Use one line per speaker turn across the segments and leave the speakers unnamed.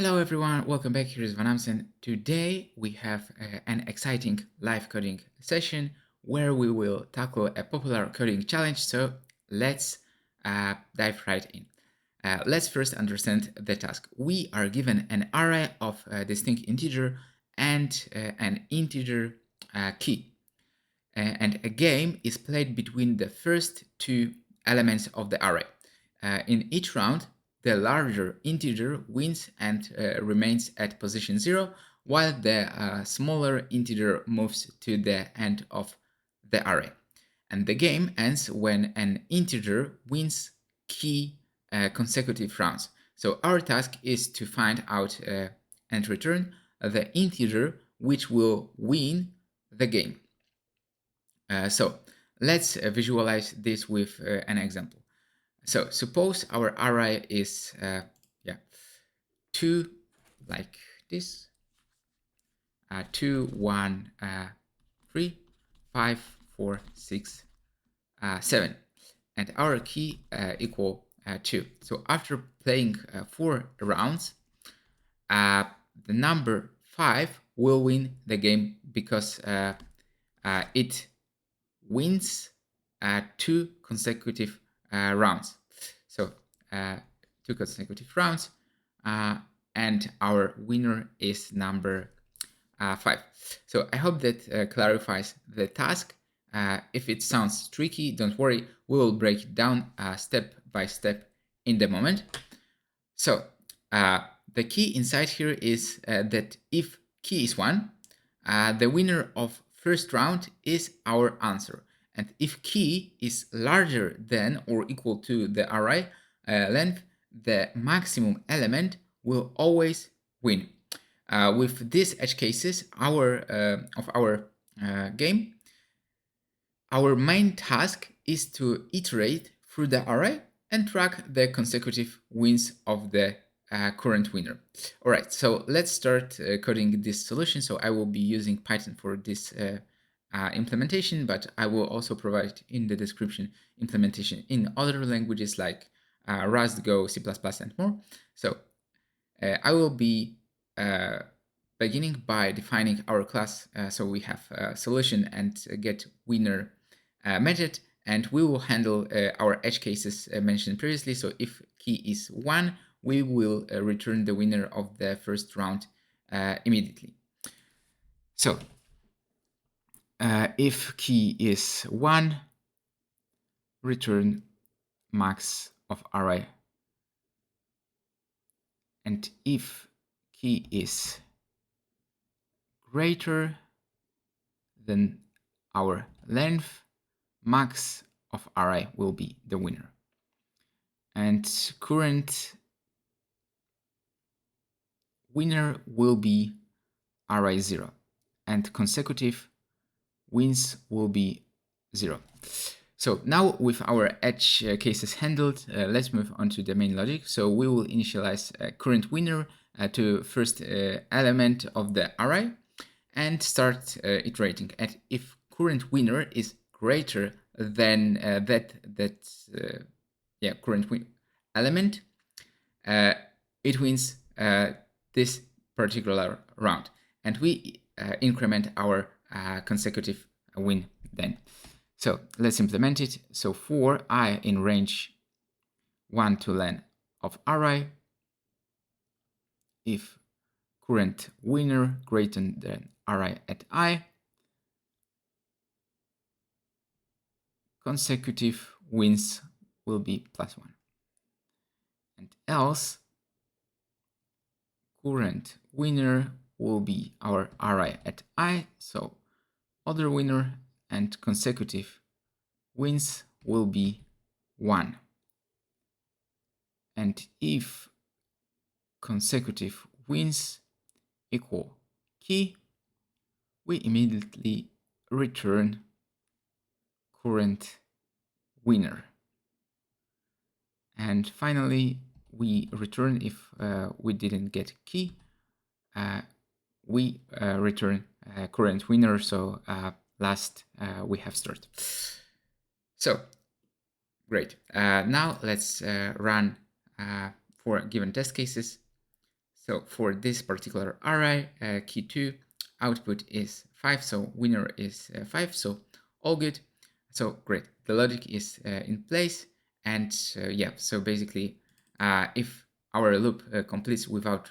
Hello everyone, welcome back. Here is vanAmsen. Today we have an exciting live coding session where we will tackle a popular coding challenge. So let's dive right in. Let's first understand the task. We are given an array of distinct integer and an integer key. And a game is played between the first two elements of the array. In each round, the larger integer wins and remains at position 0, while the smaller integer moves to the end of the array. And the game ends when an integer wins key consecutive rounds. So our task is to find out and return the integer which will win the game. So let's visualize this with an example. So suppose our array is 2 like this, 2, 1, 3, 5, 4, 6, 7, and our key equal 2. So after playing 4 rounds, the number 5 will win the game because it wins 2 consecutive rounds. So 2 consecutive rounds, and our winner is number 5. So I hope that clarifies the task. If it sounds tricky, don't worry, we will break it down step by step in the moment. So the key inside here is that if key is 1, the winner of first round is our answer. And if key is larger than or equal to the array length, the maximum element will always win. With these edge cases of our game, our main task is to iterate through the array and track the consecutive wins of the current winner. All right, so let's start coding this solution. So I will be using Python for this implementation, but I will also provide in the description implementation in other languages like Rust, Go, C++, and more. So I will be beginning by defining our class. So we have solution and get winner method, and we will handle our edge cases mentioned previously. So if key is 1, we will return the winner of the first round immediately. So if key is 1, return max of array. And if key is greater than our length, max of array will be the winner. And current winner will be array 0. And consecutive wins will be 0. So now with our edge cases handled, let's move on to the main logic. So we will initialize current winner to first element of the array and start iterating. And if current winner is greater than current element, it wins this particular round, and we increment our consecutive win then. So let's implement it. So for I in range 1 to len of array, if current winner greater than array at I, consecutive wins will be +1. And else current winner will be our array at I, so other winner, and consecutive wins will be 1. And if consecutive wins equal key, we immediately return current winner. And finally, we return if we didn't get key, we return current winner. So last we have start. So great. Now let's run for given test cases. So for this particular array, key 2, output is 5, so winner is 5, so all good. So great, the logic is in place, and yeah, so basically if our loop completes without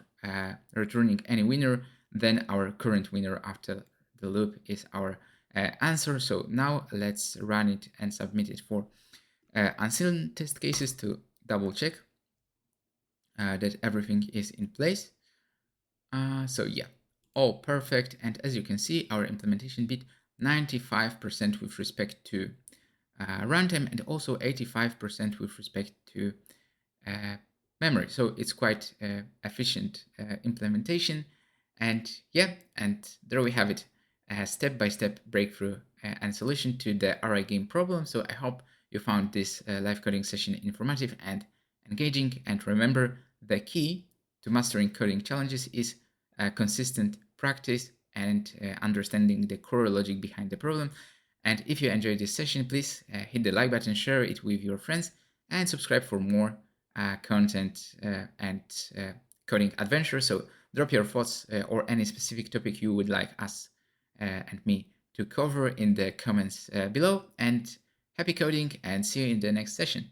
returning any winner, then our current winner after the loop is our answer. So now let's run it and submit it for unseen test cases to double check that everything is in place. So yeah, all perfect. And as you can see, our implementation beat 95% with respect to runtime and also 85% with respect to memory. So it's quite efficient implementation. And yeah, and there we have it, a step-by-step breakthrough and solution to the array game problem. So I hope you found this live coding session informative and engaging. And remember, the key to mastering coding challenges is consistent practice and understanding the core logic behind the problem. And if you enjoyed this session, please hit the like button, share it with your friends, and subscribe for more content and coding adventure. So drop your thoughts or any specific topic you would like us and me to cover in the comments below. And happy coding, and see you in the next session.